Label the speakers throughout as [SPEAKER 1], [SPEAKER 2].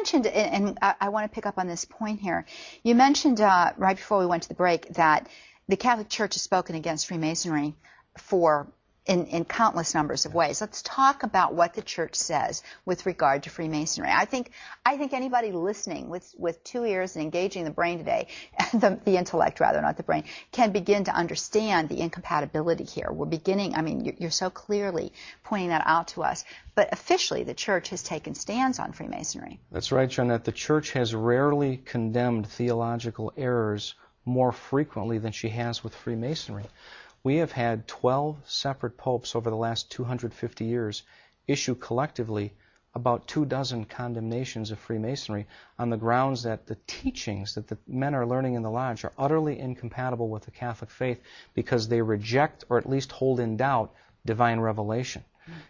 [SPEAKER 1] mentioned, and I want to pick up on this point here, you mentioned right before we went to the break that the Catholic Church has spoken against Freemasonry in countless numbers of ways. Let's talk about what the Church says with regard to Freemasonry. I think anybody listening with 2 ears and engaging the brain today, the intellect rather, not the brain, can begin to understand the incompatibility here. We're beginning, I mean, you're so clearly pointing that out to us. But officially, the Church has taken stands on Freemasonry.
[SPEAKER 2] That's right, Jeanette. The Church has rarely condemned theological errors more frequently than she has with Freemasonry. We have had 12 separate popes over the last 250 years issue collectively about 24 condemnations of Freemasonry on the grounds that the teachings that the men are learning in the lodge are utterly incompatible with the Catholic faith because they reject or at least hold in doubt divine revelation.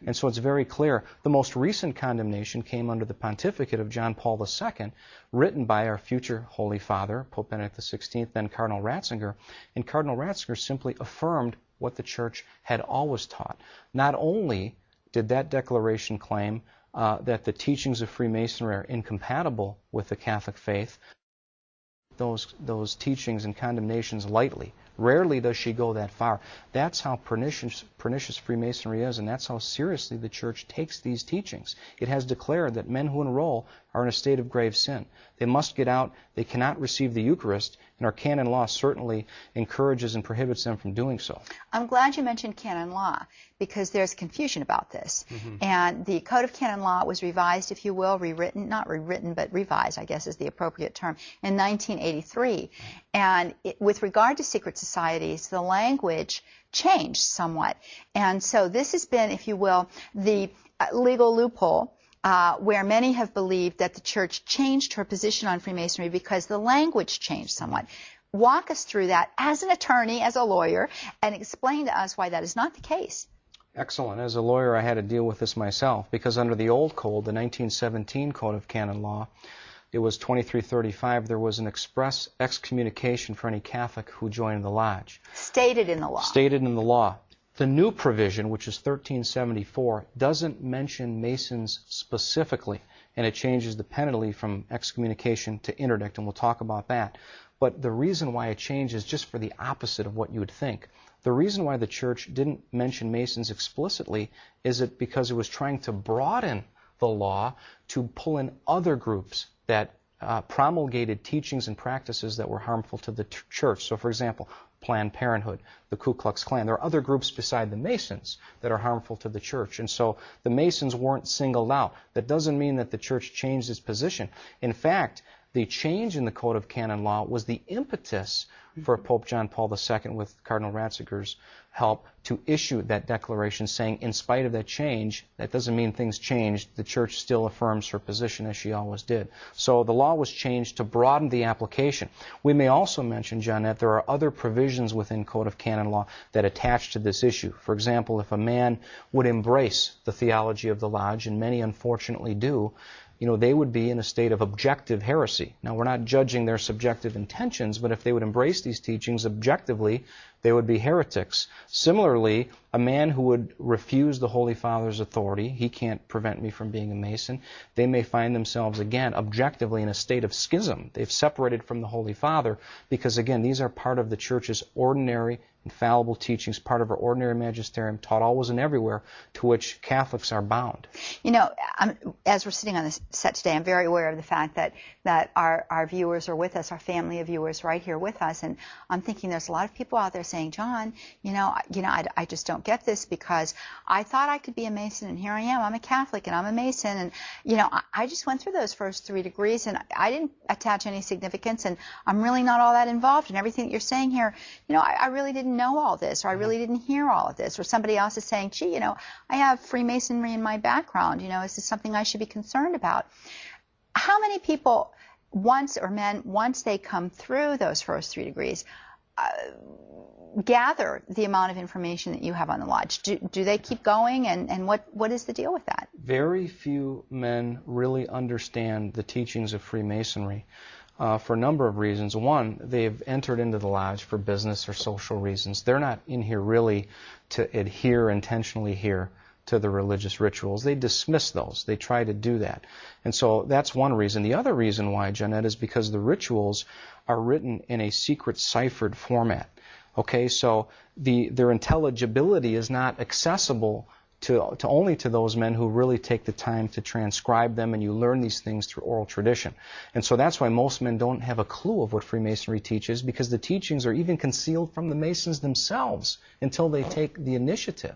[SPEAKER 2] And so it's very clear. The most recent condemnation came under the pontificate of John Paul II, written by our future Holy Father, Pope Benedict XVI, then Cardinal Ratzinger. And Cardinal Ratzinger simply affirmed what the Church had always taught. Not only did that declaration claim that the teachings of Freemasonry are incompatible with the Catholic faith, those teachings and condemnations lightly. Rarely does she go that far. That's how pernicious Freemasonry is, and that's how seriously the Church takes these teachings. It has declared that men who enroll are in a state of grave sin. They must get out. They cannot receive the Eucharist, and our canon law certainly encourages and prohibits them from doing so.
[SPEAKER 1] I'm glad you mentioned canon law, because there's confusion about this. And the Code of Canon Law was revised, if you will, not rewritten, but revised, I guess is the appropriate term, in 1983. And with regard to secret societies, the language changed somewhat. And so this has been, if you will, the legal loophole where many have believed that the Church changed her position on Freemasonry because the language changed somewhat. Walk us through that as an attorney, as a lawyer, and explain to us why that is not the case.
[SPEAKER 2] Excellent. As a lawyer, I had to deal with this myself, because under the old code, the 1917 Code of Canon Law, it was 2335, there was an express excommunication for any Catholic who joined the lodge.
[SPEAKER 1] Stated in the law.
[SPEAKER 2] Stated in the law. The new provision, which is 1374, doesn't mention Masons specifically, and it changes the penalty from excommunication to interdict, and we'll talk about that. But the reason why it changed is just for the opposite of what you would think. The reason why the Church didn't mention Masons explicitly is because it was trying to broaden the law to pull in other groups that promulgated teachings and practices that were harmful to the Church. So, for example, Planned Parenthood, the Ku Klux Klan. There are other groups beside the Masons that are harmful to the Church. And so the Masons weren't singled out. That doesn't mean that the Church changed its position. In fact, the change in the Code of Canon Law was the impetus for Pope John Paul II, with Cardinal Ratzinger's help, to issue that declaration saying, in spite of that change, that doesn't mean things changed. The Church still affirms her position as she always did. So the law was changed to broaden the application. We may also mention, John, that there are other provisions within Code of Canon Law that attach to this issue. For example, if a man would embrace the theology of the lodge, and many unfortunately do, they would be in a state of objective heresy. Now, we're not judging their subjective intentions, but if they would embrace these teachings objectively, they would be heretics. Similarly, a man who would refuse the Holy Father's authority, he can't prevent me from being a Mason, they may find themselves, again, objectively in a state of schism. They've separated from the Holy Father because, again, these are part of the Church's ordinary, infallible teachings, part of our ordinary magisterium, taught always and everywhere, to which Catholics are bound.
[SPEAKER 1] As we're sitting on this set today, I'm very aware of the fact that our viewers are with us, our family of viewers right here with us, and I'm thinking there's a lot of people out there saying, John, I just don't get this, because I thought I could be a Mason, and here I am. I'm a Catholic, and I'm a Mason, and, I just went through those first 3 degrees, and I didn't attach any significance, and I'm really not all that involved in everything that you're saying here. I really didn't know all this, or I really didn't hear all of this, or somebody else is saying, gee, I have Freemasonry in my background, is this something I should be concerned about? How many people, once they come through those first 3 degrees, gather the amount of information that you have on the lodge? Do they keep going, and what is the deal with that?
[SPEAKER 2] Very few men really understand the teachings of Freemasonry for a number of reasons. One, they've entered into the lodge for business or social reasons. They're not in here really to adhere intentionally here to the religious rituals. They dismiss those. They try to do that. And so that's one reason. The other reason why, Jeanette, is because the rituals are written in a secret ciphered format. Okay, so their intelligibility is not accessible to only to those men who really take the time to transcribe them, and you learn these things through oral tradition. And so that's why most men don't have a clue of what Freemasonry teaches, because the teachings are even concealed from the Masons themselves until they take the initiative.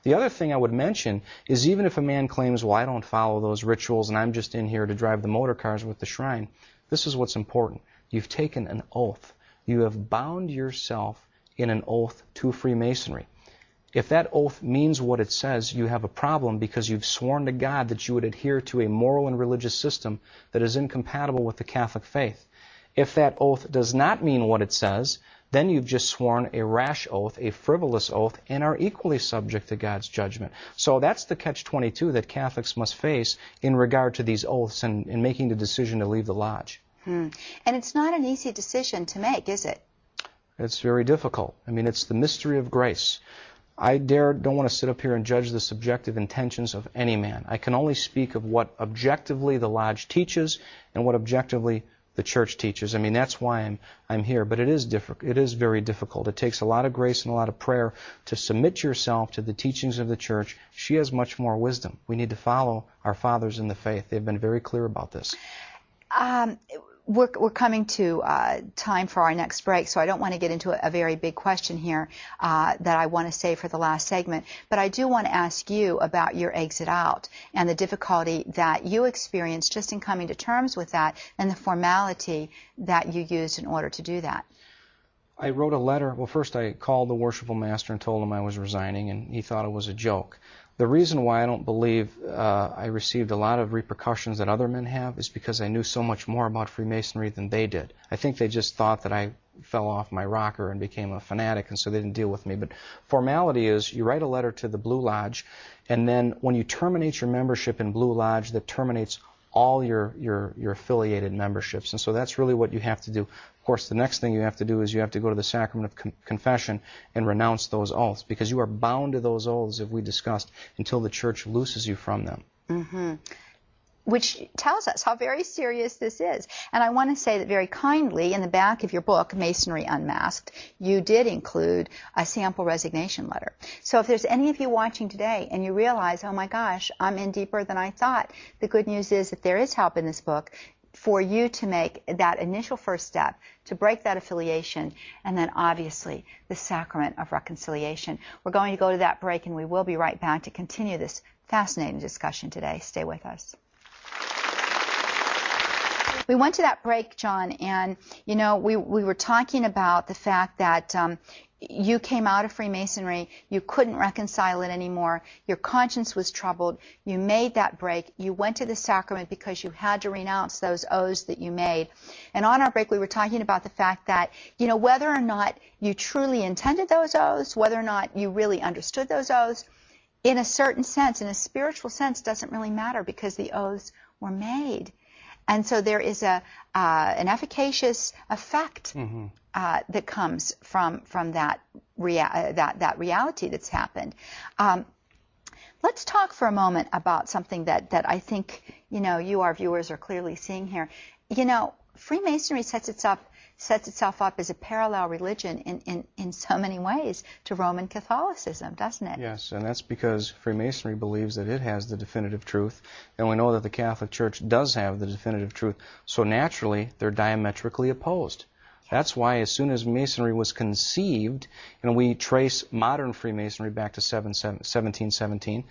[SPEAKER 2] The other thing I would mention is, even if a man claims, well, I don't follow those rituals and I'm just in here to drive the motor cars with the shrine, this is what's important. You've taken an oath. You have bound yourself in an oath to Freemasonry. If that oath means what it says, you have a problem, because you've sworn to God that you would adhere to a moral and religious system that is incompatible with the Catholic faith. If that oath does not mean what it says, then you've just sworn a rash oath, a frivolous oath, and are equally subject to God's judgment. So that's the catch-22 that Catholics must face in regard to these oaths and in making the decision to leave the lodge.
[SPEAKER 1] And it's not an easy decision to make, is it?
[SPEAKER 2] It's very difficult. I mean, it's the mystery of grace. I don't want to sit up here and judge the subjective intentions of any man. I can only speak of what objectively the lodge teaches and what objectively the church teaches. I mean, that's why I'm here. But it is very difficult. It takes a lot of grace and a lot of prayer to submit yourself to the teachings of the church. She has much more wisdom. We need to follow our fathers in the faith. They've been very clear about this.
[SPEAKER 1] We're coming to time for our next break, so I don't want to get into a very big question here that I want to save for the last segment. But I do want to ask you about your exit out and the difficulty that you experienced just in coming to terms with that, and the formality that you used in order to do that.
[SPEAKER 2] I wrote a letter. Well, first I called the worshipful master and told him I was resigning, and he thought it was a joke. The reason why I don't believe I received a lot of repercussions that other men have is because I knew so much more about Freemasonry than they did. I think they just thought that I fell off my rocker and became a fanatic, and so they didn't deal with me. But formality is, you write a letter to the Blue Lodge, and then when you terminate your membership in Blue Lodge, that terminates all your affiliated memberships. And so that's really what you have to do. Of course, the next thing you have to do is you have to go to the sacrament of confession and renounce those oaths, because you are bound to those oaths, as we discussed, until the church looses you from them. Which tells us how very serious this is. And I want to say that very kindly, in the back of your book, Masonry Unmasked, you did include a sample resignation letter. So if there's any of you watching today and you realize, oh my gosh, I'm in deeper than I thought, the good news is that there is help in this book for you to make that initial first step, to break that affiliation, and then obviously the sacrament of reconciliation. We're going to go to that break, and we will be right back to continue this fascinating discussion today. Stay with us. We went to that break, John, and, you know, we were talking about the fact that you came out of Freemasonry, you couldn't reconcile it anymore, your conscience was troubled, you made that break, you went to the sacrament because you had to renounce those oaths that you made. And on our break we were talking about the fact that, you know, whether or not you truly intended those oaths, whether or not you really understood those oaths, in a certain sense, in a spiritual sense, doesn't really matter, because the oaths were made. And so there is an efficacious effect that comes from that reality that's happened. Let's talk for a moment about something that I think, you know, you, our viewers, are clearly seeing here. You know, Freemasonry sets itself up as a parallel religion in so many ways to Roman Catholicism, doesn't it? Yes, and that's because Freemasonry believes that it has the definitive truth, and we know that the Catholic Church does have the definitive truth, so naturally they're diametrically opposed. That's why as soon as Masonry was conceived, and we trace modern Freemasonry back to 1717,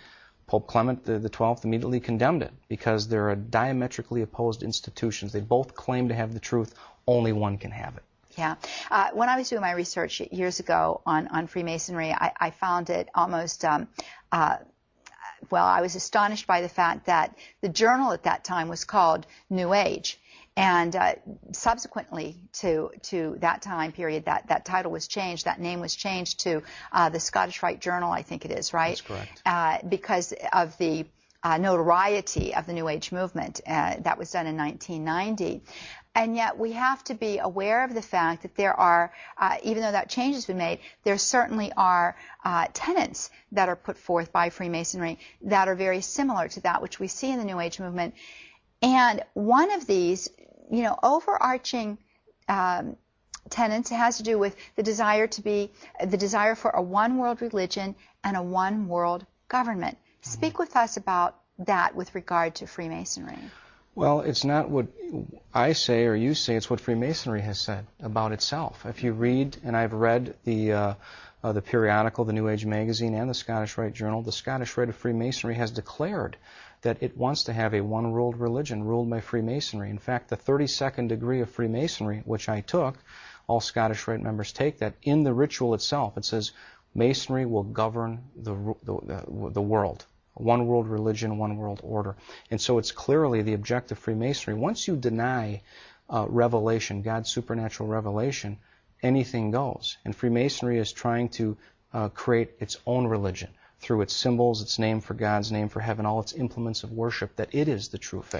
[SPEAKER 2] Pope Clement the 12th immediately condemned it, because they're diametrically opposed institutions. They both claim to have the truth. Only one can have it.
[SPEAKER 1] Yeah. When I was doing my research years ago on Freemasonry, I found it almost, well, I was astonished by the fact that the journal at that time was called New Age. And subsequently to that time period, that title was changed, that name was changed to the Scottish Rite Journal, I think it is, right?
[SPEAKER 2] That's correct.
[SPEAKER 1] Because of the notoriety of the New Age movement. That was done in 1990. And yet we have to be aware of the fact that there are, even though that change has been made, there certainly are tenets that are put forth by Freemasonry that are very similar to that which we see in the New Age movement. And one of these, overarching tenets has to do with the desire for a one world religion and a one world government. Speak with us about that with regard to Freemasonry.
[SPEAKER 2] Well, it's not what I say or you say, it's what Freemasonry has said about itself. If you read, and I've read the periodical, the New Age magazine, and the Scottish Rite Journal, the Scottish Rite of Freemasonry has declared that it wants to have a one world religion ruled by Freemasonry. In fact, the 32nd degree of Freemasonry, which I took, all Scottish Rite members take that, in the ritual itself, it says Masonry will govern the world. One world religion, one world order. And so it's clearly the objective of Freemasonry. Once you deny revelation, God's supernatural revelation, anything goes. And Freemasonry is trying to create its own religion through its symbols, its name for God's name for heaven, all its implements of worship, that it is the true faith.